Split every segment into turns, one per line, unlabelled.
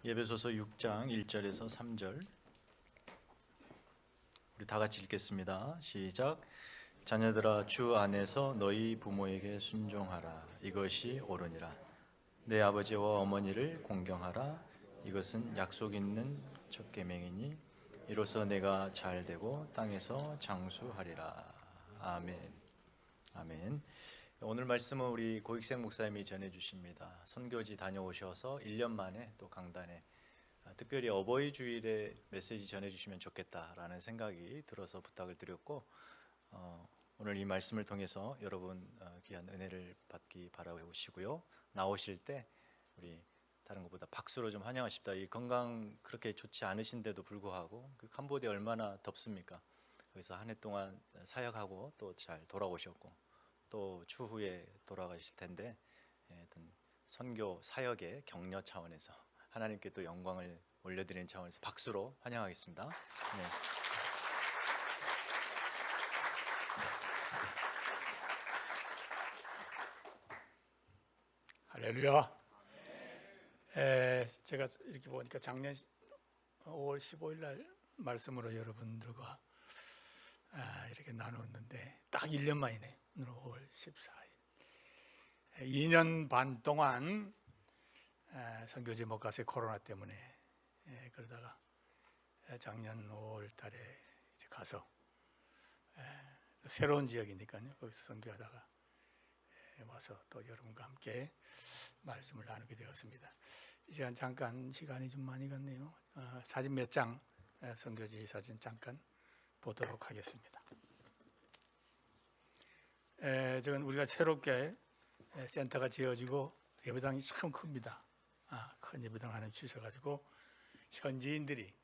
예배소서 6장 1절에서 3절 우리 다 같이 읽겠습니다. 시작. 자녀들아 주 안에서 너희 부모에게 순종하라. 이것이 옳으니라. 내 아버지와 어머니를 공경하라. 이것은 약속 있는 첫 계명이니 이로써 내가 잘 되고 땅에서 장수하리라. 아멘. 아멘. 오늘 말씀은 우리 고익생 목사님이 전해 주십니다. 선교지 다녀오셔서 1년 만에 또 강단에 특별히 어버이 주일에 메시지 전해 주시면 좋겠다라는 생각이 들어서 부탁을 드렸고 오늘 이 말씀을 통해서 여러분 귀한 은혜를 받기 바라시고요. 나오실 때 우리 다른 것보다 박수로 좀 환영하십니다. 이 건강 그렇게 좋지 않으신데도 불구하고 그 캄보디아 얼마나 덥습니까? 거기서 한 해 동안 사역하고 또 잘 돌아오셨고 또 추후에 돌아가실 텐데 하여튼 선교 사역의 격려 차원에서 하나님께 또 영광을 올려드리는 차원에서 박수로 환영하겠습니다. 네.
할렐루야. 제가 이렇게 보니까 작년 5월 15일 날 말씀으로 여러분들과 이렇게 나눴는데 딱 1년 만이네. 오늘 5월 14일 2년 반 동안 선교지 못 가서 코로나 때문에 그러다가 작년 5월 달에 이제 가서 새로운 지역이니까요. 거기서 선교하다가 와서 또 여러분과 함께 말씀을 나누게 되었습니다. 이 시간 잠깐 시간이 좀 많이 갔네요. 사진 몇 장 선교지 사진 잠깐 보도록 하겠습니다. 지금 우리가 새롭게 센터가 지어지고 예배당이 참 큽니다. 큰 예배당 하나 주셔가지고 현지인들이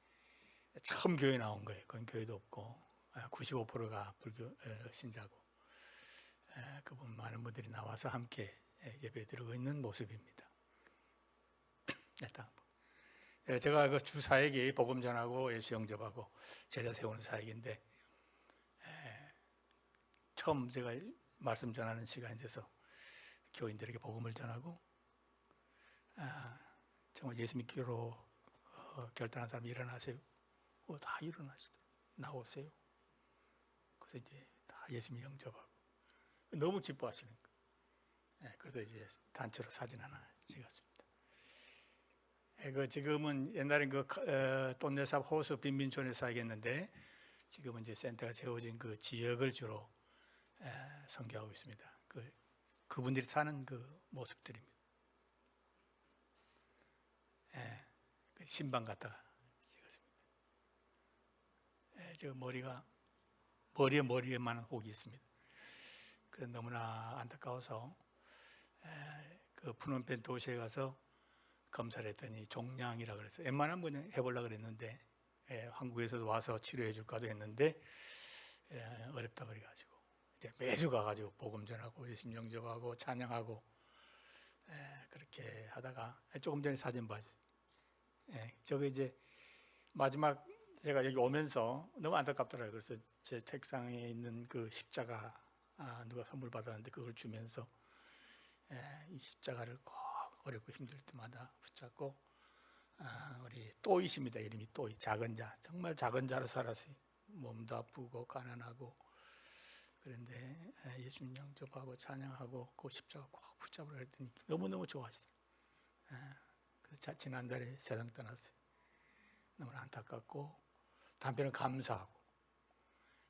처음 교회 나온 거예요. 그건 교회도 없고 95%가 불교 신자고 그분 많은 분들이 나와서 함께 예배 드리고 있는 모습입니다. 제가 그 주 사역이 복음 전하고 예수 영접하고 제자 세우는 사역인데 처음 제가 말씀 전하는 시간이 돼서 교인들에게 복음을 전하고 정말 예수 믿기로 결단한 사람이 일어나세요. 다 일어나시더라고요. 나오세요. 그래서 이제 다 예수님 영접하고 너무 기뻐하시는 거예요. 그래서 이제 단체로 사진 하나 찍었습니다. 지금은 옛날엔 돈내삽 호수 빈민촌에서 살겠는데 지금은 이제 센터가 세워진 그 지역을 주로 선교하고 있습니다. 그분들이 사는 그 모습들입니다. 신방 갖다가 찍었습니다. 지금 머리에만 혹이 있습니다. 그래서 너무나 안타까워서 그 푸놈펜 도시에 가서 검사를 했더니 종양이라 그랬어요. 웬만하면 그냥 해보려고 그랬는데 한국에서도 와서 치료해 줄까도 했는데 어렵다 그래가지고 이제 매주 가가지고 복음 전하고 예수님 영접하고 찬양하고 그렇게 하다가 조금 전에 사진 봐주세요. 저기 이제 마지막 제가 여기 오면서 너무 안타깝더라고요. 그래서 제 책상에 있는 그 십자가 누가 선물 받았는데 그걸 주면서 이 십자가를 꼭 어렵고 힘들 때마다 붙잡고 우리 또이십니다. 이름이 또이, 작은 자. 정말 작은 자로 살았어요. 몸도 아프고 가난하고 그런데 예수님 영접하고 찬양하고 그 십자가 꼭 붙잡으라 했더니 너무너무 좋아하시더라고요. 그래서 지난달에 세상 떠났어요. 너무 안타깝고 한편은 감사하고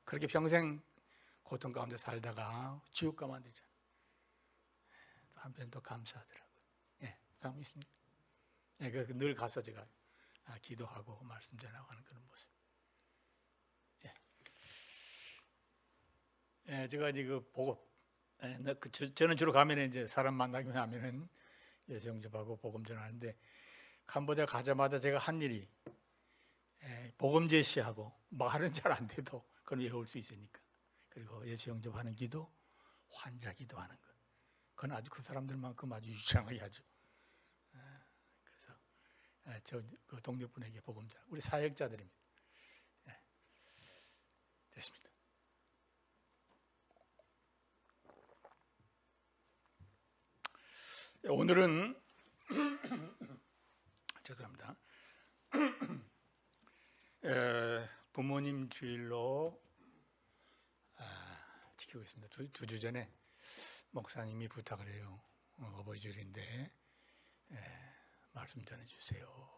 그렇게 평생 고통 가운데 살다가 지옥 가면 안 되잖아요. 한편 또 감사하더라고요. 다음 있습니까? 그래서 늘 가서 제가 기도하고 말씀 전하고 하는 그런 모습. 제가 이제 보고 저는 주로 가면 이제 사람 만나기만 하면은 예수 영접하고 복음 전하는데 캄보디아 가자마자 제가 한 일이 복음 제시하고 말은 잘 안 돼도 그건 외울 수 있으니까 그리고 예수 영접하는 기도, 환자 기도하는 것. 그건 아주 그 사람들만큼 아주 유창하게 하죠. 그래서 그 동료분에게 복음 전하고 우리 사역자들입니다. 됐습니다. 오늘은 죄송합니다. 부모님 주일로 지키고 있습니다. 두 주 전에 목사님이 부탁을 해요. 어버이 주일인데 말씀 전해주세요.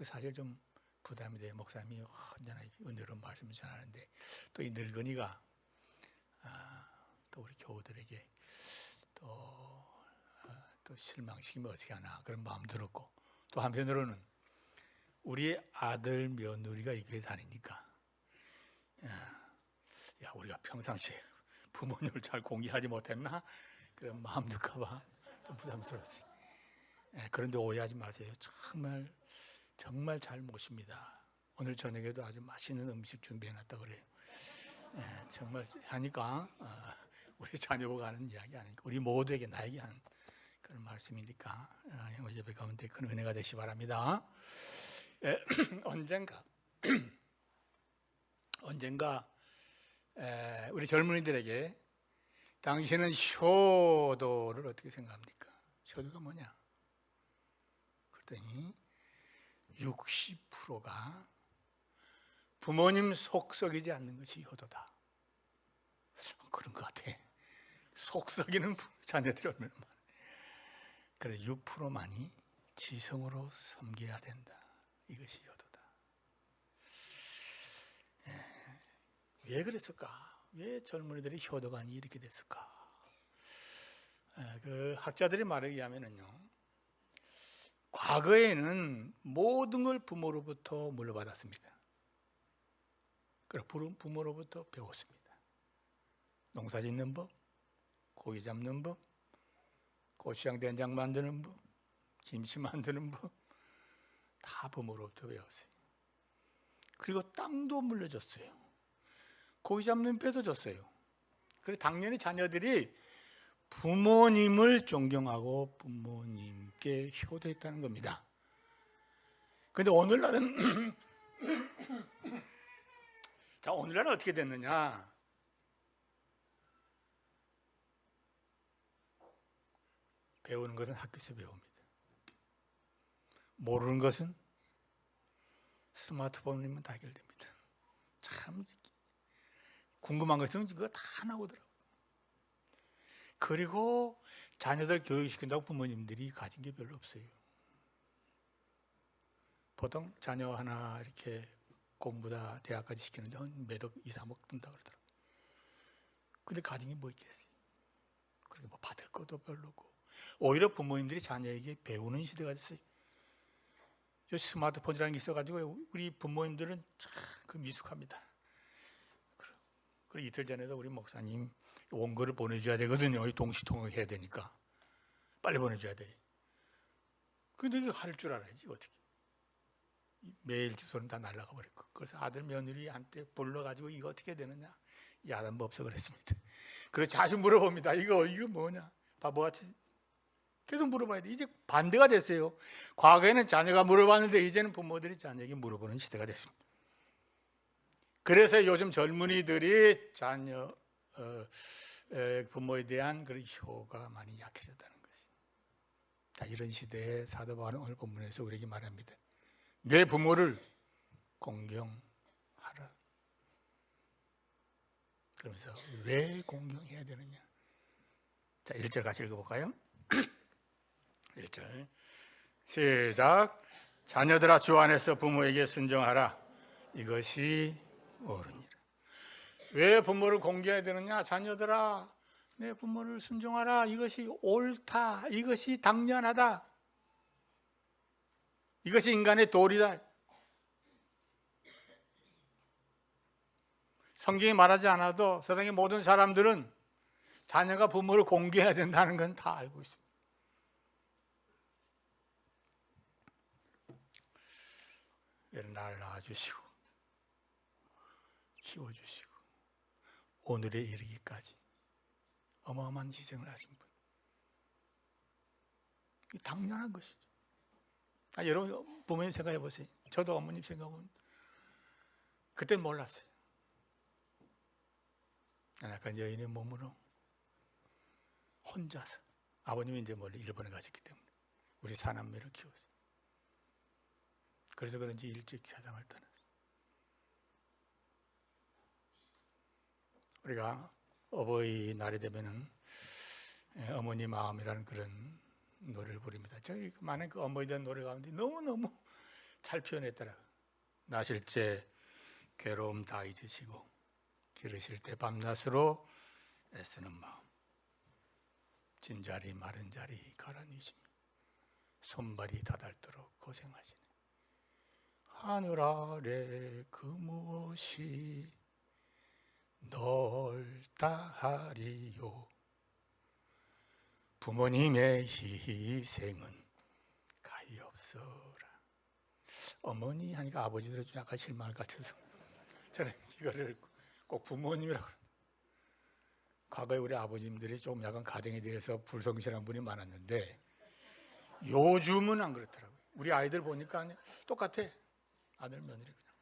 사실 좀 부담이 돼요. 목사님이 언제나 은혜로운 말씀을 전하는데 또 이 늙은이가 또 우리 교우들에게 또 실망시키면 어떻게 하나 그런 마음 들었고, 또 한편으로는 우리 아들 며느리가 이 교회 다니니까 야 우리가 평상시에 부모님을 잘 공개하지 못했나 그런 마음 들까봐 좀 부담스러웠어요. 그런데 오해하지 마세요. 정말 잘 모십니다. 오늘 저녁에도 아주 맛있는 음식 준비해놨다 그래요. 정말 하니까 우리 자녀보고 하는 이야기 아니니까 우리 모두에게 나에게 하는 그런 말씀이니까 예배 가운데 큰 은혜가 되시 바랍니다. 언젠가 우리 젊은이들에게 당신은 효도를 어떻게 생각합니까? 효도가 뭐냐? 그랬더니 60%가 부모님 속 썩이지 않는 것이 효도다. 그런 것 같아. 속 썩이는 자녀들이 얼마나 많아. 그래 6%만이 지성으로 섬겨야 된다. 이것이 효도다. 왜 그랬을까? 왜 젊은이들이 효도가 아니 이렇게 됐을까? 그 학자들의 말에 의하면은요, 과거에는 모든 걸 부모로부터 물려받았습니다. 그리고 부모로부터 배웠습니다. 농사 짓는 법, 고기 잡는 법, 고추장 된장 만드는 법, 김치 만드는 법, 다 부모로부터 배웠어요. 그리고 땅도 물려줬어요. 고기 잡는 배도 줬어요. 그래서 당연히 자녀들이 부모님을 존경하고 부모님께 효도했다는 겁니다. 그런데 오늘날은 자, 오늘날은 어떻게 됐느냐? 배우는 것은 학교에서 배웁니다. 모르는 것은 스마트폰이면 다 해결됩니다. 참 궁금한 거 있으면 그거 다 나오더라고요. 그리고 자녀들 교육시킨다고 부모님들이 가진 게 별로 없어요. 보통 자녀 하나 이렇게 공부다 대학까지 시키는데 한 몇 억, 2, 3억 든다 그러더라고요. 근데 가진 게 뭐 있겠어요? 그리고 뭐 받을 것도 별로고. 오히려 부모님들이 자녀에게 배우는 시대가 됐어요. 스마트폰이라는 게 있어가지고 우리 부모님들은 참 미숙합니다. 그리고 이틀 전에도 우리 목사님 원고를 보내줘야 되거든요. 동시통역해야 되니까 빨리 보내줘야 돼. 근데 이거 할 줄 알아야지 어떻게. 메일 주소는 다 날라가 버렸고. 그래서 아들 며느리한테 불러가지고 이거 어떻게 되느냐. 야단 법석을 했습니다. 그래서 자주 물어봅니다. 이거 뭐냐. 바보같이 계속 물어봐야 돼. 이제 반대가 됐어요. 과거에는 자녀가 물어봤는데 이제는 부모들이 자녀에게 물어보는 시대가 됐습니다. 그래서 요즘 젊은이들이 자녀 부모에 대한 그런 효가 많이 약해졌다는 것이. 자, 이런 시대에 사도 바울은 오늘 본문에서 우리에게 말합니다. 내 부모를 공경하라. 그러면서 왜 공경해야 되느냐? 자, 1절 같이 읽어볼까요? 1절 시작. 자녀들아 주 안에서 부모에게 순종하라. 이것이 옳으니라. 왜 부모를 공경해야 되느냐? 자녀들아 내 부모를 순종하라. 이것이 옳다. 이것이 당연하다. 이것이 인간의 도리다. 성경이 말하지 않아도 세상의 모든 사람들은 자녀가 부모를 공경해야 된다는 건 다 알고 있습니다. 나를 낳아주시고 키워주시고 오늘에 이르기까지 어마어마한 희생을 하신 분. 이게 당연한 것이죠. 여러분 부모님 생각해 보세요. 저도 어머님 생각하면 그때는 몰랐어요. 약간 여인의 몸으로 혼자서 아버님이 이제 멀리 일본에 가셨기 때문에 우리 사남매를 키웠어요. 그래서 그런지 일찍 세상을 떠났어요. 우리가 어버이날이 되면은 어머니 마음이라는 그런 노래를 부릅니다. 저희 많은 그 어머니들 노래 가운데 너무너무 잘 표현했더라. 나실 때 괴로움 다 잊으시고 기르실 때 밤낮으로 애쓰는 마음, 진자리 마른 자리 가라니시며 손발이 다닳도록 고생하시네. 하늘 아래 그 무엇이 넓다 하리요. 부모님의 희생은 가히 없어라. 어머니 하니까 아버지들은 좀 약간 실망을 갖춰서 저는 이거를 꼭 부모님이라고 그래요. 과거에 우리 아버님들이 좀 약간 가정에 대해서 불성실한 분이 많았는데 요즘은 안 그렇더라고요. 우리 아이들 보니까 똑같아. 아들 며느리 그냥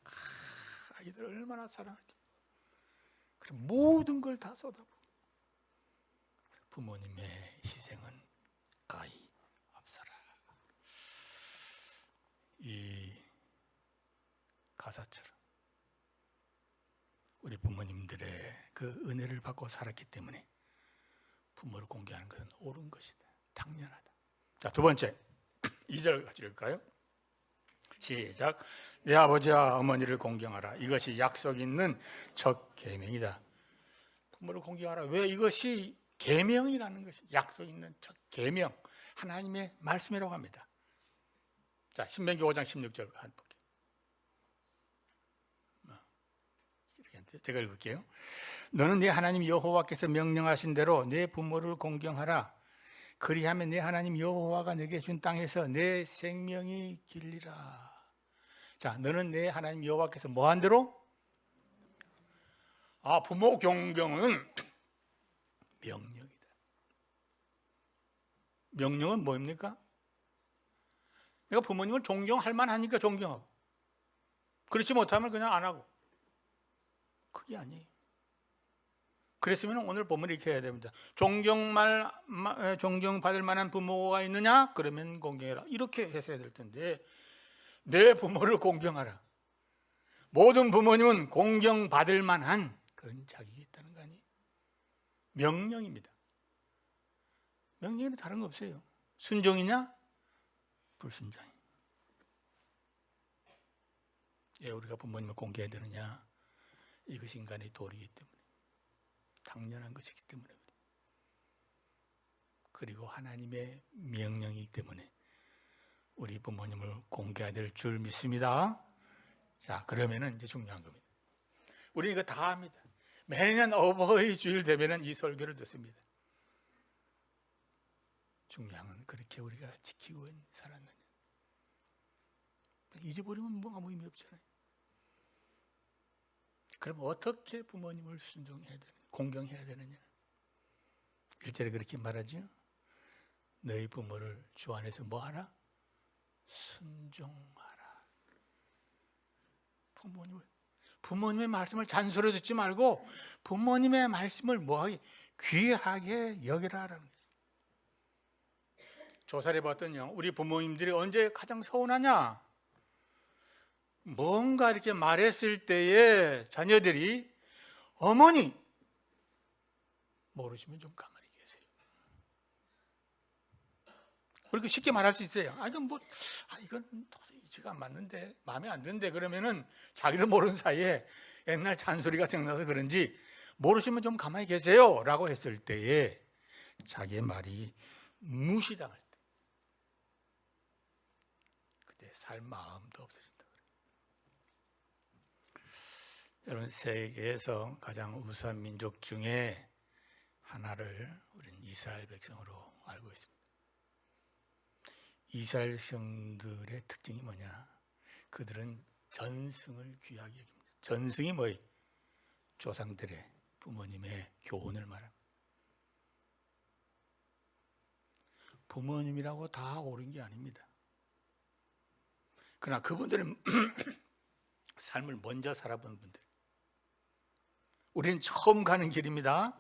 아이들 얼마나 사랑할지. 그럼 모든 걸 다 쏟아부어. 부모님의 희생은 가히 없어라. 이 가사처럼 우리 부모님들의 그 은혜를 받고 살았기 때문에 부모를 공개하는 것은 옳은 것이다. 당연하다. 자, 두 번째 2절 같이 읽을까요? 시작. 내 아버지와 어머니를 공경하라. 이것이 약속 있는 첫 계명이다. 부모를 공경하라. 왜 이것이 계명이라는 것이 약속 있는 첫 계명, 하나님의 말씀이라고 합니다. 자, 신명기 5장 16절 한번 볼게요. 제가 읽을게요. 너는 네 하나님 여호와께서 명령하신 대로 내 부모를 공경하라. 그리하면 내 하나님 여호와가 내게 준 땅에서 내 생명이 길리라. 자, 너는 내 하나님 여호와께서 뭐한 대로? 부모 공경은 명령이다. 명령은 뭐입니까? 내가 부모님을 존경할 만하니까 존경하고, 그렇지 못하면 그냥 안 하고. 그게 아니에요. 그랬으면 오늘 본문을 이렇게 해야 됩니다. 존경받을 만한 부모가 있느냐? 그러면 공경해라. 이렇게 했어야 될 텐데 내 부모를 공경하라. 모든 부모님은 공경받을 만한 그런 자격이 있다는 거 아니에요? 명령입니다. 명령에는 다른 거 없어요. 순종이냐? 불순종이. 왜 우리가 부모님을 공개해야 되느냐? 이것이 인간의 도리이기 때문에, 당연한 것이기 때문에, 그리고 하나님의 명령이기 때문에 우리 부모님을 공개해야 될 줄 믿습니다. 자, 그러면은 이제 중요한 겁니다. 우리 이거 다 합니다. 매년 어버이 주일 되면은 이 설교를 듣습니다. 중요한 건 그렇게 우리가 지키고 살았느냐. 잊어버리면 뭐 아무 의미 없잖아요. 그럼 어떻게 부모님을 순종해야 되느냐, 공경해야 되느냐? 1절에 그렇게 말하죠. 너희 부모를 주 안에서 뭐하라? 순종하라. 부모님의 말씀을 잔소리 듣지 말고 부모님의 말씀을 뭐하게 귀하게 여기라라는 거죠. 조사를 해봤더니요, 우리 부모님들이 언제 가장 서운하냐? 뭔가 이렇게 말했을 때에 자녀들이 어머니 모르시면 좀 가만히 계세요. 그렇게 쉽게 말할 수 있어요. 이건 도저히 이치가 안 맞는데, 마음에 안 드는데, 그러면은 자기도 모르는 사이에 옛날 잔소리가 생각나서 그런지 모르시면 좀 가만히 계세요 라고 했을 때에 자기의 말이 무시당할 때, 그때 살 마음도 없어진다. 여러분, 세계에서 가장 우수한 민족 중에 하나를 우리는 이스라엘 백성으로 알고 있습니다. 이스라엘 백성들의 특징이 뭐냐? 그들은 전승을 귀하게 여깁니다. 전승이 뭐예요? 조상들의, 부모님의 교훈을 말합니다. 부모님이라고 다 옳은 게 아닙니다. 그러나 그분들은 삶을 먼저 살아본 분들. 우리는 처음 가는 길입니다.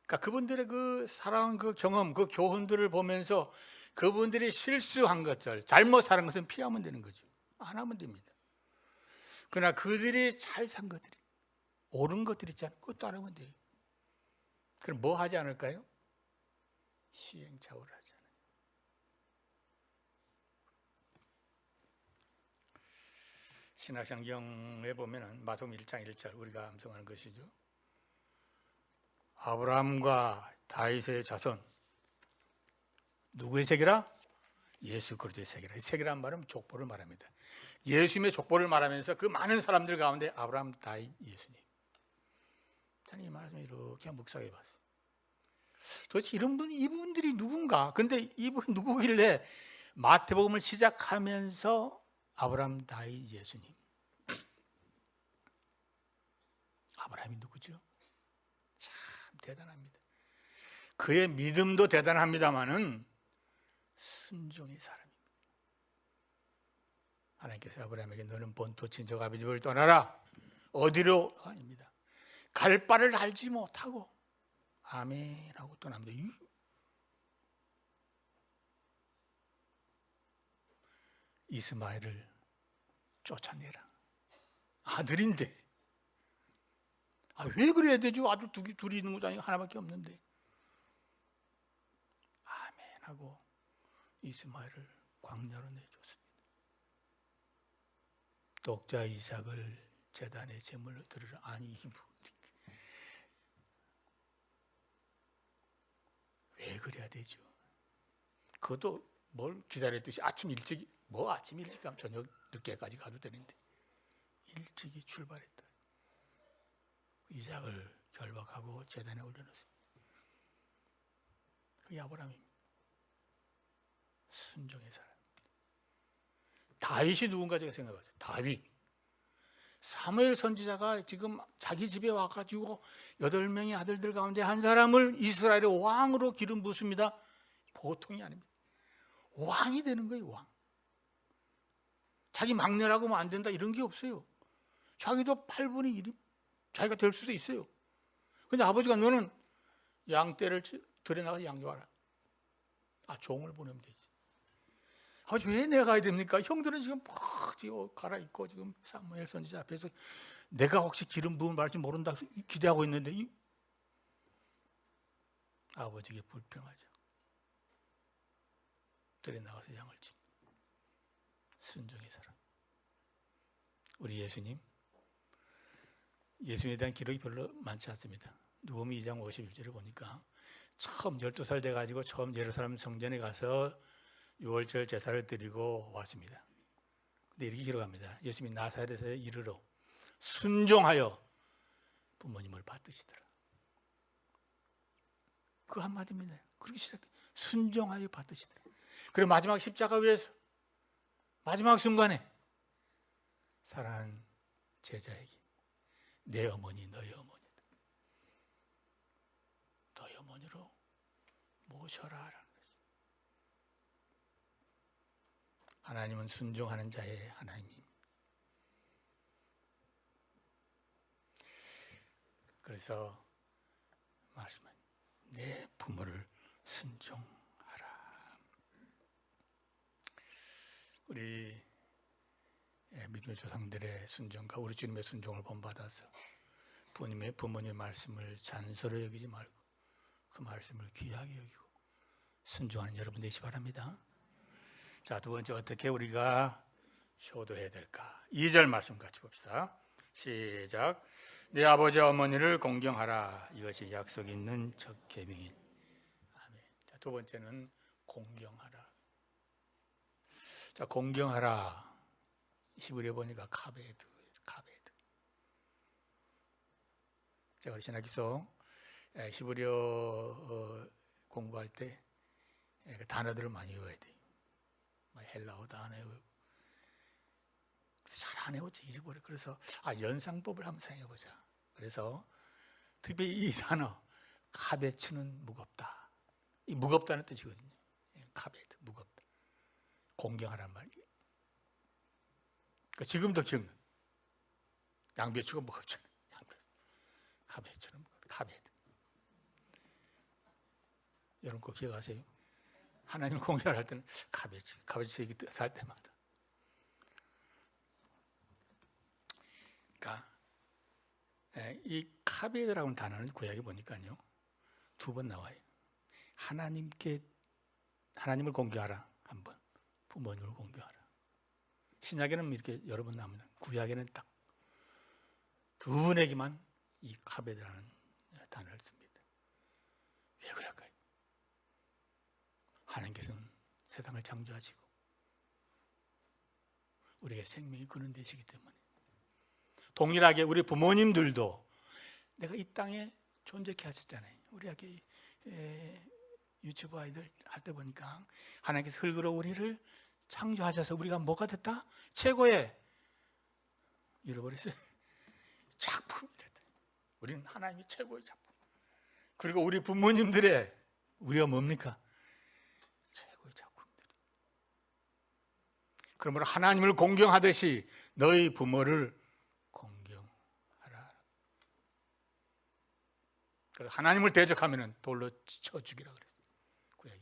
그러니까 그분들의 그 살아온 그 경험, 그 교훈들을 보면서 그분들이 실수한 것들, 잘못 사는 것은 피하면 되는 거죠. 안 하면 됩니다. 그러나 그들이 잘 산 것들이, 옳은 것들이 있잖아요. 그것도 따르면 돼요. 그럼 뭐 하지 않을까요? 시행착오를 하잖아요. 신약성경에 보면은 마태복음 1장 1절 우리가 암송하는 것이죠. 아브라함과 다윗의 자손, 누구의 세계라? 예수 그리스도의 세계라. 이 세계란 말은 족보를 말합니다. 예수님의 족보를 말하면서 그 많은 사람들 가운데 아브라함, 다윗, 예수님. 저는 이 말씀을 이렇게 묵상해 봤어요. 도대체 이분들이 누군가? 근데 이분 누구길래 마태복음을 시작하면서 아브라함, 다윗, 예수님. 아브라함이 누구죠? 참 대단합니다. 그의 믿음도 대단합니다마는 순종의 사람입니다. 하나님께서 아브라함에게 너는 본토 친척 아버지 집을 떠나라. 어디로? 아닙니다. 갈 바를 알지 못하고 아멘 하고 떠납니다. 이스마엘을 쫓아내라. 아들인데. 왜 그래야 되죠? 아들 둘이 있는 것도 아니고 하나밖에 없는데. 아멘 하고 이스마엘을 광야로 내줬습니다. 독자 이삭을 제단의 제물로 드리라. 아니 이게 왜 그래야 되죠? 그것도 뭘 기다렸듯이 아침 일찍 가면 저녁 늦게까지 가도 되는데 일찍이 출발했다. 이삭을 결박하고 제단에 올려놓습니다. 그게 아브라함입니다. 순종의 사람. 다윗이 누군가 제가 생각해봤어요. 다윗. 사무엘 선지자가 지금 자기 집에 와가지고 8명의 아들들 가운데 한 사람을 이스라엘의 왕으로 기름 붓습니다. 보통이 아닙니다. 왕이 되는 거예요. 왕. 자기 막내라고 하면 안 된다 이런 게 없어요. 자기도 8분의 1이 자기가 될 수도 있어요. 근데 아버지가 너는 양떼를 들에 나가서 양조하라. 종을 보내면 되지. 아버지 왜 내가 가야 됩니까? 형들은 지금 막 갈아입고 지금 사무엘 선지자 앞에서 내가 혹시 기름 부음 받을지 모른다 기대하고 있는데 아버지에게 불평하죠. 들에 나가서 양을 집. 순종의 사람. 우리 예수님에 대한 기록이 별로 많지 않습니다. 누가복음 2장 51절을 보니까 처음 12살 돼가지고 처음 예루살렘 성전에 가서 6월절 제사를 드리고 왔습니다. 근데 이렇게 기록합니다. 예수님이 나사렛에 이르러 순종하여 부모님을 받드시더라. 그 한마디입니다. 그렇게 시작돼. 순종하여 받드시더라. 그리고 마지막 십자가 위에서 마지막 순간에 사랑하는 제자에게 내 어머니 너희 어머니다. 너희 어머니로 모셔라 라는 거죠. 하나님은 순종하는 자의 하나님입니다. 그래서 말씀은 내 부모를 순종하라. 우리 믿음의 조상들의 순종과 우리 주님의 순종을 본받아서 부모님의 말씀을 잔소로 여기지 말고 그 말씀을 귀하게 여기고 순종하는 여러분 되시기 바랍니다. 자, 두 번째 어떻게 우리가 효도해야 될까? 2절 말씀 같이 봅시다. 시작. 내 아버지와 어머니를 공경하라. 이것이 약속 있는 첫 계명이니. 아멘. 자, 두 번째는 공경하라. 자, 공경하라. 히브리어 보니까 카베드. 제가 신학기서 히브리어 공부할 때 단어들을 많이 외워야 돼요. 헬라어 단어 외우고 잘 안 외웠지 잊어버려. 그래서 연상법을 한번 사용해보자. 그래서 특별히 이 단어 카베츠는 무겁다. 이 무겁다는 뜻이거든요. 카베드 무겁다. 공경하란 말. 그러니까 지금도 기억나. 양배추가 무겁잖아요. 카베츠는 무겁다. 카베드. 여러분 꼭 기억하세요. 하나님을 공경할 때는 가베지 얘기 살 때마다. 그러니까 이 카베드라는 단어는 구약에 보니까요 2번 나와요. 하나님을 공경하라 한 번, 부모님을 공경하라. 신약에는 이렇게 여러 번 나옵니다. 구약에는 딱 2분에게만 이 카베드라는 단어를 씁니다. 왜 그럴까요? 하나님께서는 세상을 창조하시고 우리에게 생명이 근원되시기 때문에, 동일하게 우리 부모님들도 내가 이 땅에 존재케 하셨잖아요. 우리 아기 유치부 아이들 할 때 보니까 하나님께서 흙으로 우리를 창조하셔서 우리가 뭐가 됐다? 최고의, 잃어버렸어요, 작품이 됐다. 우리는 하나님이 최고의 작품. 그리고 우리 부모님들의, 우리가 뭡니까? 최고의 작품들. 그러므로 하나님을 공경하듯이 너희 부모를 공경하라. 그래서 하나님을 대적하면 돌로 쳐 죽이라 그랬어요. 구약이.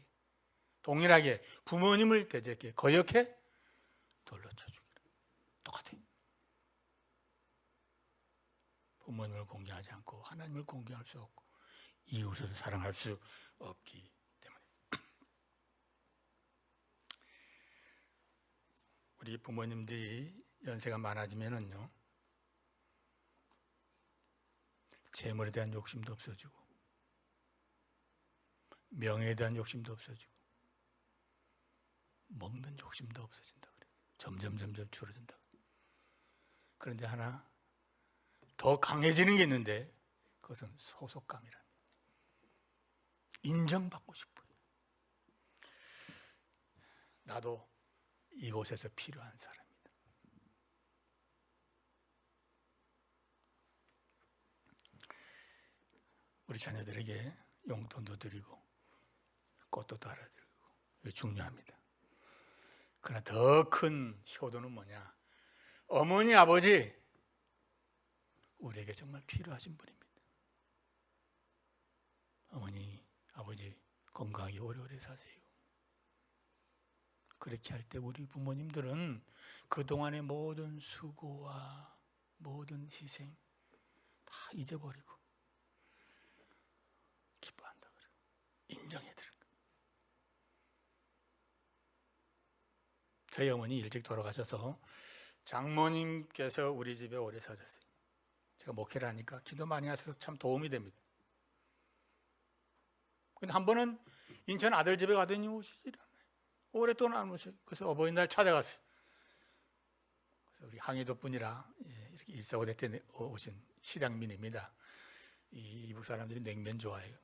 동일하게 부모님을 대적해 거역해 돌로 쳐 죽이라. 똑같아요. 부모님을 공경하지 않고 하나님을 공경할 수 없고 이웃을 사랑할 수 없기 때문에 우리 부모님들이 연세가 많아지면은요 재물에 대한 욕심도 없어지고 명예에 대한 욕심도 없어지고 먹는 욕심도 없어진다 그래요. 점점 줄어든다. 그런데 하나 더 강해지는 게 있는데 그것은 소속감이랍니다. 인정받고 싶어요. 나도 이곳에서 필요한 사람이다. 우리 자녀들에게 용돈도 드리고 꽃도 달아드리고 이게 중요합니다. 그러나 더 큰 효도는 뭐냐? 어머니, 아버지 우리에게 정말 필요하신 분입니다. 어머니, 아버지 건강하게 오래오래 사세요. 그렇게 할 때 우리 부모님들은 그동안의 모든 수고와 모든 희생 다 잊어버리고 기뻐한다 그래요. 인정해드릴 거예요. 저희 어머니 일찍 돌아가셔서 장모님께서 우리 집에 오래 사셨어요. 제가 목회를 하니까 기도 많이 하셔서 참 도움이 됩니다. 근데 한 번은 인천 아들 집에 가더니 오시질 않아요. 오랫동안 안 오셔요. 그래서 어버이날 찾아갔어요. 그래서 우리 항해도 분이라 이렇게 일사고대 때 오신 실향민입니다. 이북 사람들이 냉면 좋아해요.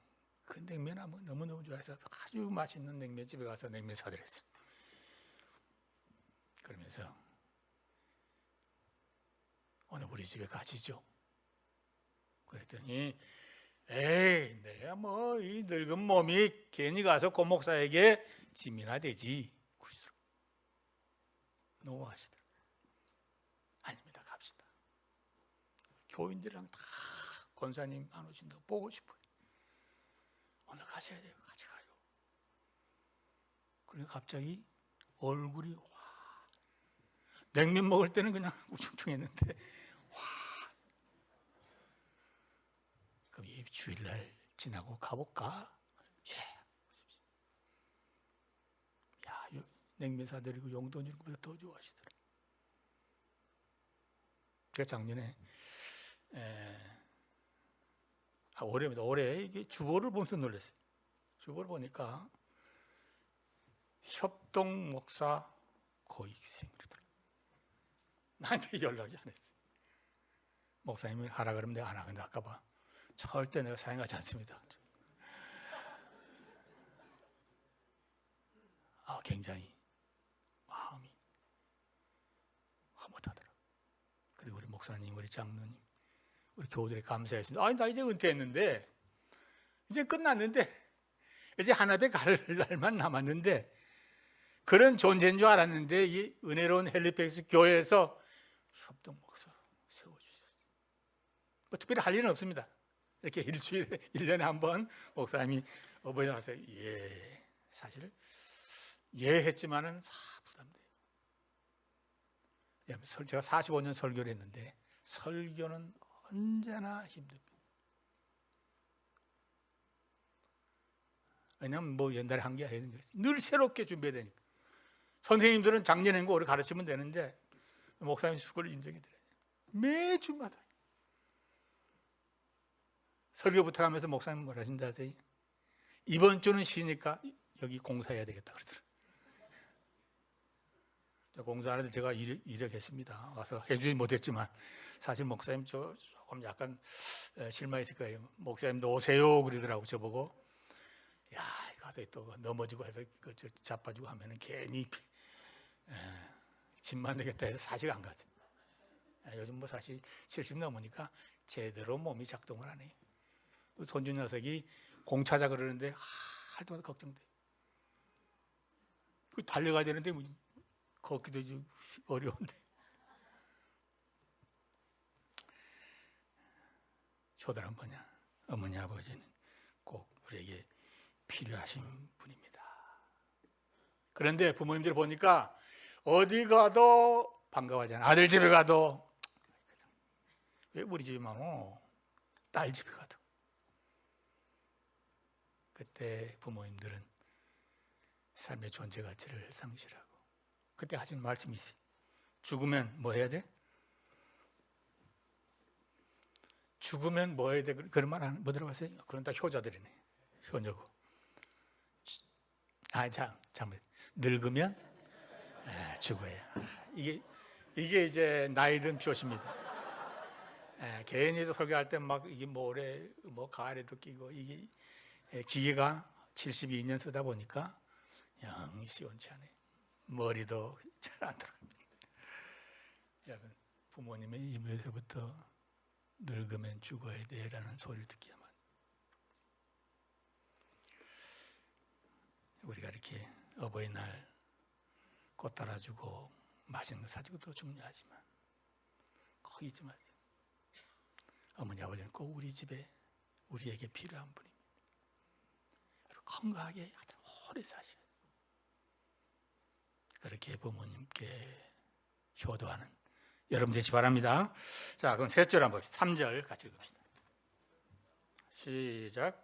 그 냉면 하면 너무너무 좋아해서 아주 맛있는 냉면집에 가서 냉면 사드렸어요. 그러면서 오늘 우리 집에 가시죠. 그랬더니 에이, 내가 뭐 이 늙은 몸이 괜히 가서 고 목사에게 짐이나 되지. 그러시더라고요. 노하시더라고요. 아닙니다. 갑시다. 교인들이랑 다 권사님 안 오신다고 보고 싶어요. 오늘 가셔야 돼요. 같이 가요. 그러니까 갑자기 얼굴이 와. 냉면 먹을 때는 그냥 우중충했는데 와. 그럼 이 주일날 지나고 가볼까? 예. 야, 냉면 사드리고 용돈 주는 것보다 더 좋아하시더라. 제가 작년에 올해 이게 주보를 보면서 놀랐어요. 주보를 보니까 협동 목사 고익생 그러더라고요. 나한테 연락이 안 했어요. 목사님이 하라 그러면 내가 안 하는데 아까 봐. 절대 내가 사용하지 않습니다. 굉장히 마음이 허무하더라고요. 그리고 우리 목사님, 우리 장로님, 우리 교우들에 감사했습니다. 아니, 나 이제 은퇴했는데, 이제 끝났는데, 이제 하나배 갈 날만 남았는데, 그런 존재인 줄 알았는데, 이 은혜로운 헬리팩스 교회에서 협동 목사 세워주셨어요. 뭐 특별히 할 일은 없습니다. 이렇게 일주일에 1년에 한 번 목사님이 어버이날 와서 예, 사실 예 했지만은 부담돼요. 제가 45년 설교를 했는데 설교는 언제나 힘듭니다. 왜냐하면 뭐 옛날에 한 게 아니는 거지. 늘 새롭게 준비해야 되니까. 선생님들은 작년에 거 오래 가르치면 되는데 목사님 그걸 인정해 드려요. 매주마다 설교 부탁하면서 목사님 뭐라 하신다 하세요? 이번 주는 쉬니까 여기 공사해야 되겠다 그러더라고요. 공사하는데 제가 이력했습니다. 와서 해주지 못했지만 사실 목사님 조금 약간 실망했을 거예요. 목사님도 오세요 그러더라고 저보고. 야, 가서 또 넘어지고 해서 자빠지고 하면은 괜히 짐만 되겠다 해서 사실 안 가죠. 요즘 뭐 사실 70 넘으니까 제대로 몸이 작동을 안 해요. 손주 녀석이 공 차자 그러는데 할 때마다 걱정돼. 그 달려가야 되는데 뭐 걷기도 좀 어려운데. 효도란 뭐냐? 어머니 아버지는 꼭 우리에게 필요하신 분입니다. 그런데 부모님들 보니까 어디 가도 반가워하잖아. 아들 집에 가도 왜 우리 집에만 오? 딸 집에 가도. 그때 부모님들은 삶의 존재 가치를 상실하고 그때 하신 말씀이 있어요. 죽으면 뭐 해야 돼? 죽으면 뭐 해야 돼? 그런 말 뭐 들어봤어요? 그런 다 효자들이네. 효녀고. 참 늙으면 죽어야. 이게 이제 나이 든 표시입니다. 개인이 설교할 때 막 이게 모래 뭐 가을에도 끼고 이게 기계가 72년 쓰다 보니까 영 시원치 않아요. 머리도 잘 안 들어갑니다. 여러분 부모님의 입에서부터 늙으면 죽어야 돼라는 소리를 듣기야만 우리가 이렇게 어버이날 꽃 따라주고 맛있는 거 사주고도 중요하지만 꼭 잊지 마세요. 어머니 아버지는 꼭 우리 집에 우리에게 필요한 분입니다. 건강하게 아주 오래 사셔야 돼요. 그렇게 부모님께 효도하는 여러분 되시 바랍니다. 자, 그럼 셋 절 한번 봅시다. 3절 같이 읽읍시다. 시작.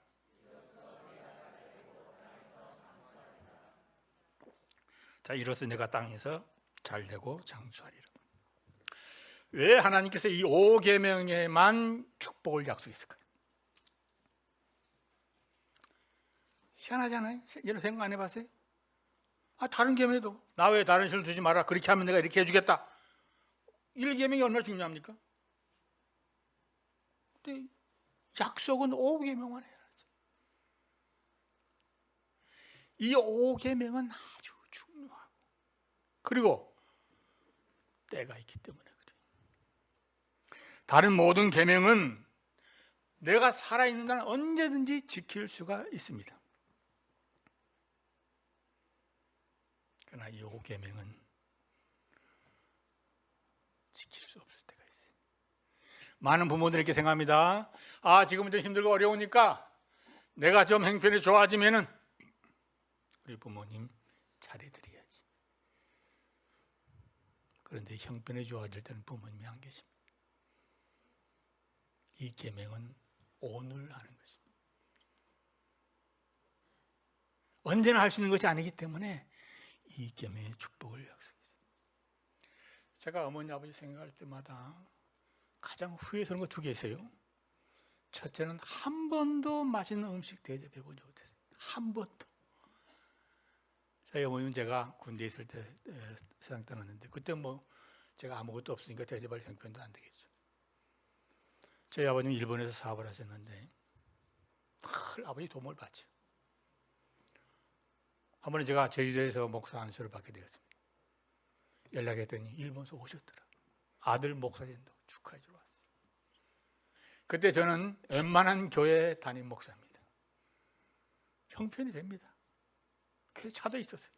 자, 이로써 내가 땅에서 잘되고 장수하리라. 왜 하나님께서 이 5계명에만 축복을 약속했을까요? 희한하잖아요. 여러분 생각 안 해봤어요? 다른 계명에도 나 외에 다른 신을 두지 마라. 그렇게 하면 내가 이렇게 해주겠다. 1계명이 얼마나 중요합니까? 근데 약속은 5계명만 해야죠. 이 5계명은 아주 중요하고 그리고 때가 있기 때문에 그래요. 다른 모든 계명은 내가 살아있는 날 언제든지 지킬 수가 있습니다. 그러나 이 5계명은 지킬 수 없을 때가 있어요. 많은 부모들이 이렇게 생각합니다. 지금은 좀 힘들고 어려우니까 내가 좀 형편이 좋아지면은 우리 부모님 잘해드려야지. 그런데 형편이 좋아질 때는 부모님이 안 계십니다. 이 계명은 오늘 하는 것입니다. 언제나 할 수 있는 것이 아니기 때문에 이 계명의 축복을 약속했어요. 제가 어머니 아버지 생각할 때마다 가장 후회스러운 거 2개 있어요. 첫째는 한 번도 맛있는 음식 대접해 본 적 없어요. 한 번도. 저희 어머니는 제가 군대에 있을 때 세상 떠났는데 그때 뭐 제가 아무것도 없으니까 대접할 형편도 안 되겠죠. 저희 아버님은 일본에서 사업을 하셨는데 아버지 도움을 받죠. 한 번에 제가 제주도에서 목사 안수를 받게 되었습니다. 연락했더니 일본에서 오셨더라. 아들 목사 된다고 축하해 주러 왔어요. 그때 저는 웬만한 교회 담임 목사입니다. 형편이 됩니다. 교회 차도 있었어요.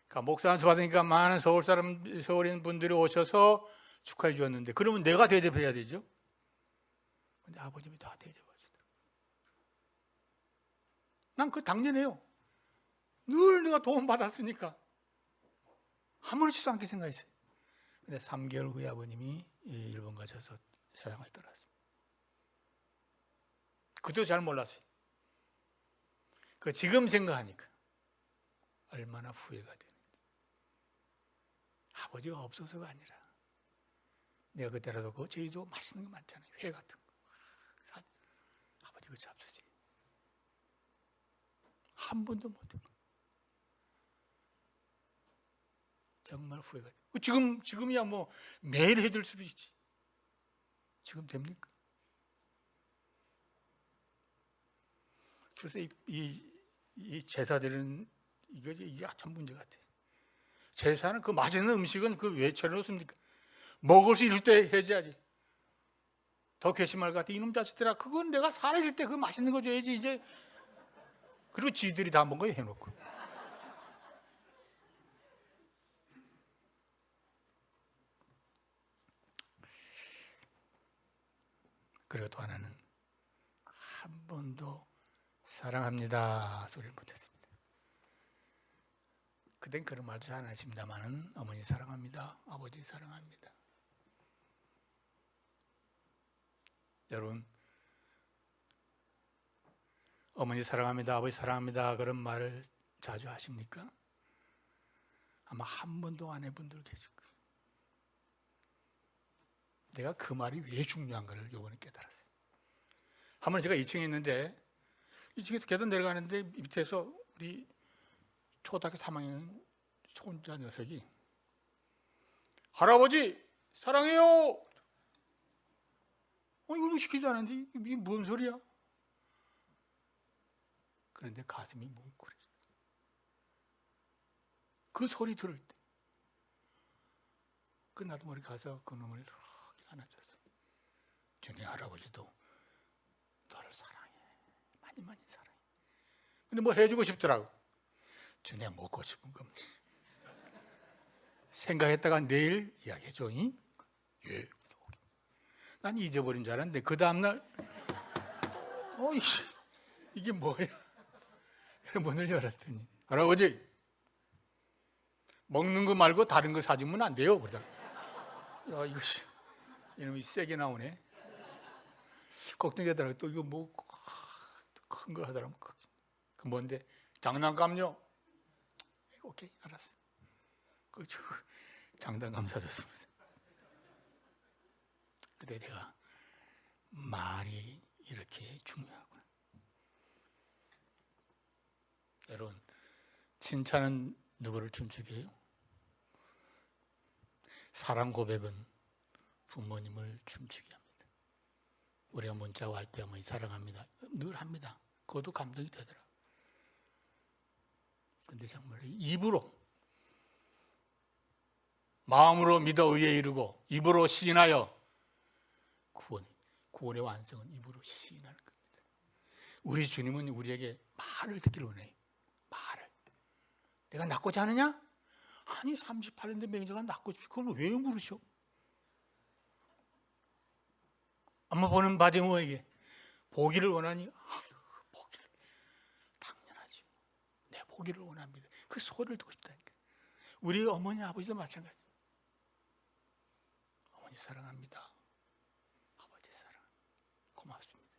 그러니까 목사 안수 받으니까 많은 서울인 분들이 오셔서 축하해 주었는데 그러면 내가 대접해야 되죠. 근데 아버님이 다 대접하시더라고요. 난 그거 당연해요. 늘 내가 도움받았으니까 아무렇지도 않게 생각했어요. 근데 3개월 후에 아버님이 일본 가셔서 세상을 떠났습니다. 그때도 잘 몰랐어요. 그 지금 생각하니까 얼마나 후회가 되는지. 아버지가 없어서가 아니라 내가 그때라도 그 저희도 맛있는 거 많잖아요. 회 같은 거. 아버지가 잡수지. 한 번도 못해. 정말 후회가 돼. 지금이야 뭐 매일 해줄 수도 있지. 지금 됩니까? 그래서 이 제사들은 이게 참 문제 같아. 제사는 그 맛있는 음식은 그 왜 차려놓습니까? 먹을 수 있을 때 해줘야지. 더 괘씸할 것 같아. 이놈 자식들아, 그건 내가 살아있을 때 그 맛있는 거 줘야지 이제. 그리고 지들이 다 먹어야 해놓고. 그리고 또 하나는 한 번도 사랑합니다 소리를 못했습니다. 그땐 그런 말도 잘 안 하십니다만은 어머니 사랑합니다, 아버지 사랑합니다. 여러분, 어머니 사랑합니다, 아버지 사랑합니다 그런 말을 자주 하십니까? 아마 한 번도 안 해본 분들 계실 거예요. 내가 그 말이 왜 중요한 걸 이번에 깨달았어요. 한 번 제가 2층에 있는데 2층에서 계단 내려가는데 밑에서 우리 초등학교 3학년 손자 녀석이 할아버지 사랑해요. 이거 시키지도 않았는데 이게 뭔 소리야? 그런데 가슴이 뭉클해져. 그 소리 들을 때 그 나도 모르게 가서 그 놈을 이렇게 안아줬어. 준이 할아버지도 너를 사랑해. 많이 많이 사랑해. 근데 뭐 해주고 싶더라고. 준이야 먹고 싶은 거 생각했다가 내일 이야기해줘. 예. 난 잊어버린 줄 알았는데 그 다음날 이게 뭐야? 문을 열었더니 할아버지 먹는 거 말고 다른 거 사주면 안 돼요. 그러더라. 야 이것이 이놈이 세게 나오네. 걱정되더라고. 또 이거 뭐 큰 거 하더라고. 그 뭔데? 장난감요? 오케이 알았어. 그 장난감 사줬습니다. 그때 내가 말이 이렇게 중요하구나. 여러분, 칭찬은 누구를 춤추게 해요? 사랑 고백은 부모님을 춤추게 합니다. 우리가 문자와 할 때 어머니 사랑합니다. 늘 합니다. 그것도 감동이 되더라. 근데 정말 입으로 마음으로 믿어 의에 이르고 입으로 시인하여 구원의 완성은 입으로 시인하는 겁니다. 우리 주님은 우리에게 말을 듣기를 원해요. 말을. 내가 낳고자 하느냐? 아니 38년 된 맹자가 낳고 싶지. 그걸 왜 물으셔? 엄마 보는 바디모에게 보기를 원하니 아이고 보기를 당연하지. 내 보기를 원합니다. 그 소리를 듣고 싶다니까. 우리 어머니 아버지도 마찬가지. 어머니 사랑합니다. 아버지 사랑. 고맙습니다.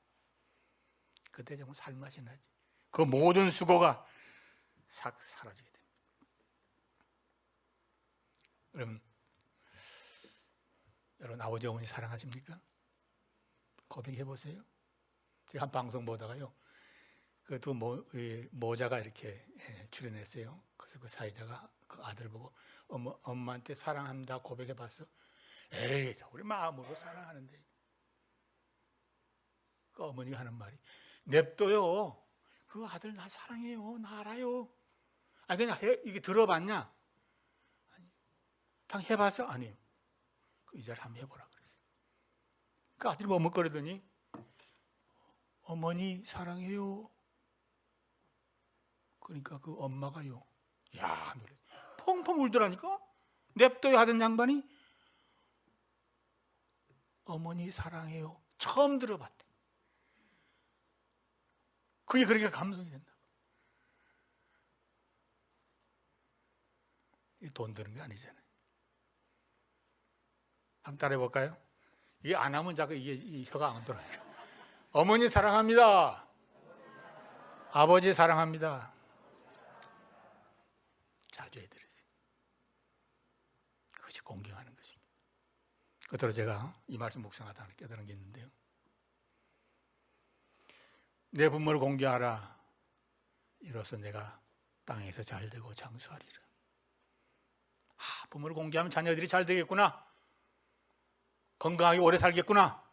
그때 정말 살맛이 나지. 그 모든 수고가 싹 사라지게 됩니다. 여러분 아버지 어머니 사랑하십니까? 고백해 보세요. 제가 한 방송 보다가요, 그 두 모자가 이렇게 출연했어요. 그래서 그 사회자가 그 아들 보고 엄마한테 사랑합니다 고백해 봤어. 에이, 우리 마음으로 사랑하는데. 그 어머니가 하는 말이 냅둬요. 그 아들 나 사랑해요. 나 알아요. 아니 그냥 이게 들어봤냐? 아니. 당 해봤어? 아니요. 그 이자를 한번 해보라 그랬어요. 그 아들이 머뭇거리더니 어머니 사랑해요. 그러니까 그 엄마가요. 야, 노래 펑펑 울더라니까. 냅둬요 하던 양반이 어머니 사랑해요. 처음 들어봤대. 그게 그렇게 감동이 된다. 돈 드는 게 아니잖아요. 한번 따라해 볼까요? 이게 안 하면 자꾸 이 혀가 안 돌아요. 어머니 사랑합니다. 아버지 사랑합니다. 자주 해드리세요. 그것이 공경하는 것입니다. 끝으로 제가 이 말씀 묵상하다 깨달은 게 있는데요. 내 부모를 공경하라. 이로써 내가 땅에서 잘되고 장수하리라. 부모를 공경하면 자녀들이 잘 되겠구나. 건강하게 오래 살겠구나.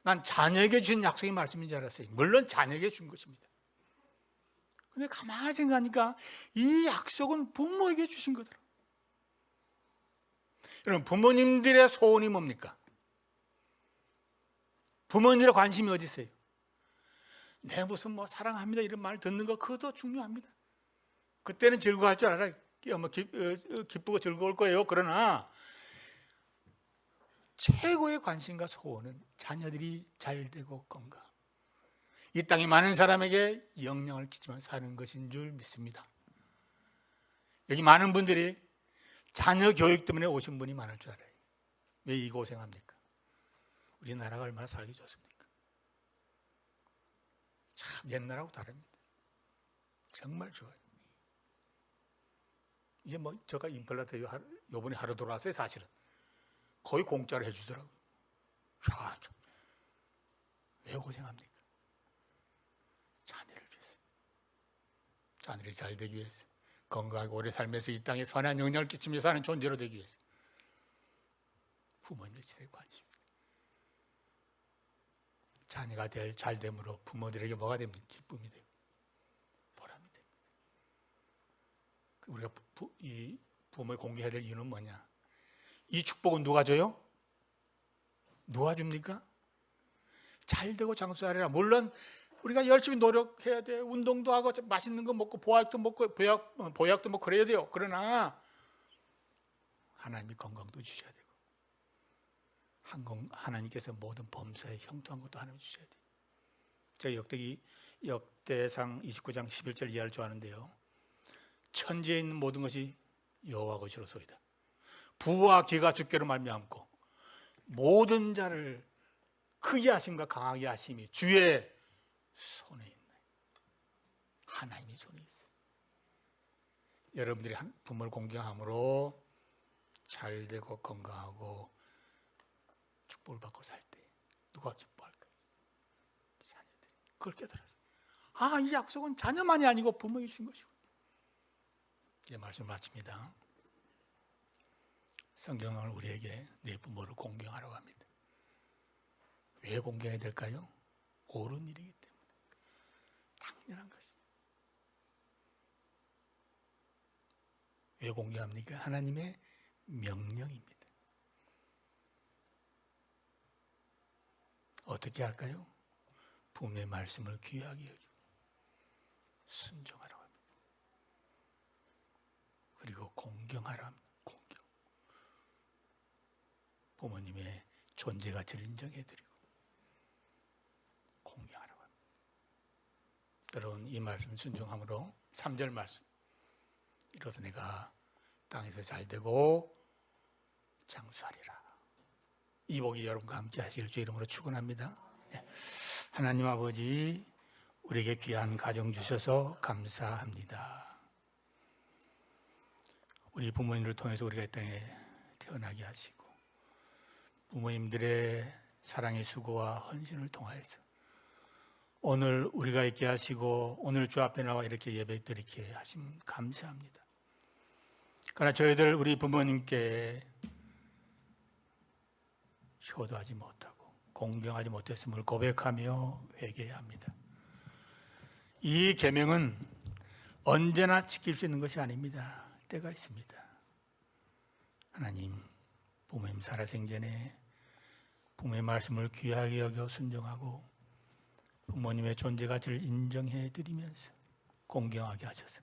난 자녀에게 주신 약속의 말씀인 줄 알았어요. 물론 자녀에게 준 것입니다. 근데 가만히 생각하니까 이 약속은 부모에게 주신 거더라. 여러분, 부모님들의 소원이 뭡니까? 부모님들의 관심이 어디 있어요? 내 무슨 사랑합니다 이런 말 듣는 거 그것도 중요합니다. 그때는 즐거워할 줄 알아요. 기쁘고 즐거울 거예요. 그러나 최고의 관심과 소원은 자녀들이 잘 되고 건강, 이 땅에 많은 사람에게 영향을 끼치면서 사는 것인 줄 믿습니다. 여기 많은 분들이 자녀 교육 때문에 오신 분이 많을 줄 알아요. 왜 이 고생합니까? 우리나라가 얼마나 살기 좋습니까? 참 옛날하고 다릅니다. 정말 좋아요. 이제 제가 임플란트 요번에 하러 돌아왔어요. 사실은 거의 공짜로 해주더라고요. 야, 왜 고생합니까? 자녀를 위해서, 자녀들이 잘 되기 위해서, 건강하게 오래 살면서 이 땅에 선한 영향을 끼치면서 사는 존재로 되기 위해서 부모님의 지대의 관심, 자녀가 잘됨으로 부모들에게 뭐가 됩니까? 기쁨이 되고 보람이 됩니다. 우리가 이 부모에 공개해야 될 이유는 뭐냐? 이 축복은 누가 줘요? 누가 줍니까? 잘되고 장수하리라. 물론 우리가 열심히 노력해야 돼. 운동도 하고 맛있는 거 먹고 보약도 먹고 보약도 먹고 그래야 돼요. 그러나 하나님이 건강도 주셔야 되고 하나님께서 모든 범사에 형통한 것도 하나님 주셔야 돼요. 제가 역대상 29장 11절 이하를 좋아하는데요. 천지에 있는 모든 것이 여호와 것이로소이다. 부와 기가 주께로 말미암고 모든 자를 크게 하심과 강하게 하심이 주의 손에 있네. 하나님이 손에 있어요. 여러분들이 부모를 공경함으로 잘 되고 건강하고 축복을 받고 살 때 누가 기뻐할까요? 자녀들이. 그걸 깨달았어요. 이 약속은 자녀만이 아니고 부모에게 주신 것이고. 이제 말씀 마칩니다. 성경은 우리에게 내 부모를 공경하라고 합니다. 왜 공경해야 될까요? 옳은 일이기 때문에. 당연한 것입니다. 왜 공경합니까? 하나님의 명령입니다. 어떻게 할까요? 부모의 말씀을 귀하게 여기고 순종하라고 합니다. 그리고 공경하라 합니다. 공경. 부모님의 존재 가치를 인정해드리고 공경하라고 합니다. 여러분, 이 말씀 순종함으로 3절 말씀, 이로써 내가 땅에서 잘되고 장수하리라. 이 복이 여러분과 함께 하시길 주 이름으로 축원합니다. 하나님 아버지, 우리에게 귀한 가정 주셔서 감사합니다. 우리 부모님을 통해서 우리가 이 땅에 태어나게 하시고 부모님들의 사랑의 수고와 헌신을 통하여서 오늘 우리가 있게 하시고 오늘 주 앞에 나와 이렇게 예배 드리게 하심 감사합니다. 그러나 저희들 우리 부모님께 효도하지 못하고 공경하지 못했음을 고백하며 회개해야 합니다. 이 계명은 언제나 지킬 수 있는 것이 아닙니다. 때가 있습니다. 하나님, 부모님 살아생전에 부모의 말씀을 귀하게 여겨 순종하고 부모님의 존재 가치를 인정해 드리면서 공경하게 하셔서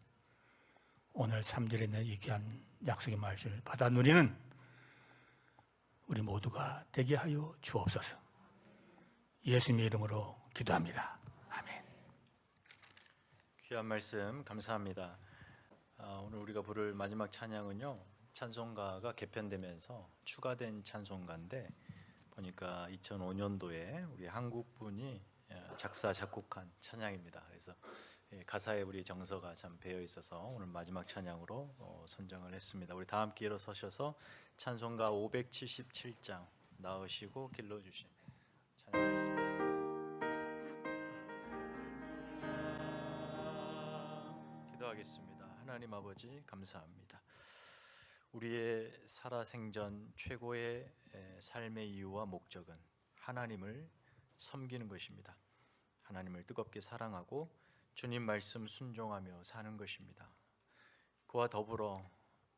오늘 3절에 있는 이 귀한 약속의 말씀을 받아 누리는 우리 모두가 되게 하여 주옵소서. 예수님의 이름으로 기도합니다. 아멘.
귀한 말씀 감사합니다. 오늘 우리가 부를 마지막 찬양은요, 찬송가가 개편되면서 추가된 찬송가인데 보니까 2005년도에 우리 한국 분이 작사 작곡한 찬양입니다. 그래서 가사에 우리 정서가 참 배어 있어서 오늘 마지막 찬양으로 선정을 했습니다. 우리 다 함께 일어서셔서 찬송가 577장 나으시고 길러주신 찬양하겠습니다. 기도하겠습니다. 하나님 아버지 감사합니다. 우리의 살아생전 최고의 삶의 이유와 목적은 하나님을 섬기는 것입니다. 하나님을 뜨겁게 사랑하고 주님 말씀 순종하며 사는 것입니다. 그와 더불어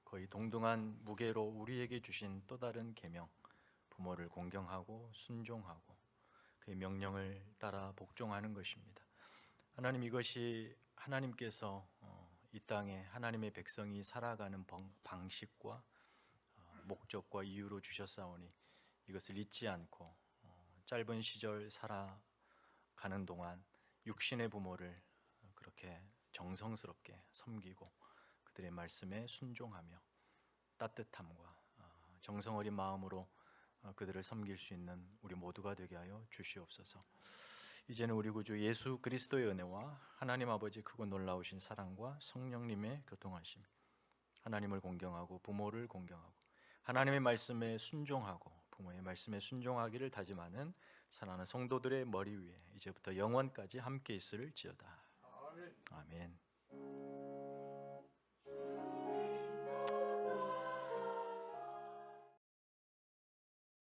거의 동등한 무게로 우리에게 주신 또 다른 계명, 부모를 공경하고 순종하고 그의 명령을 따라 복종하는 것입니다. 하나님, 이것이 하나님께서 이 땅에 하나님의 백성이 살아가는 방식과 목적과 이유로 주셨사오니 이것을 잊지 않고 짧은 시절 살아가는 동안 육신의 부모를 그렇게 정성스럽게 섬기고 그들의 말씀에 순종하며 따뜻함과 정성 어린 마음으로 그들을 섬길 수 있는 우리 모두가 되게 하여 주시옵소서. 이제는 우리 구주 예수 그리스도의 은혜와 하나님 아버지 크고 놀라우신 사랑과 성령님의 교통하심, 하나님을 공경하고 부모를 공경하고 하나님의 말씀에 순종하고 부모의 말씀에 순종하기를 다짐하는 사랑하는 성도들의 머리 위에 이제부터 영원까지 함께 있을지어다. 아멘.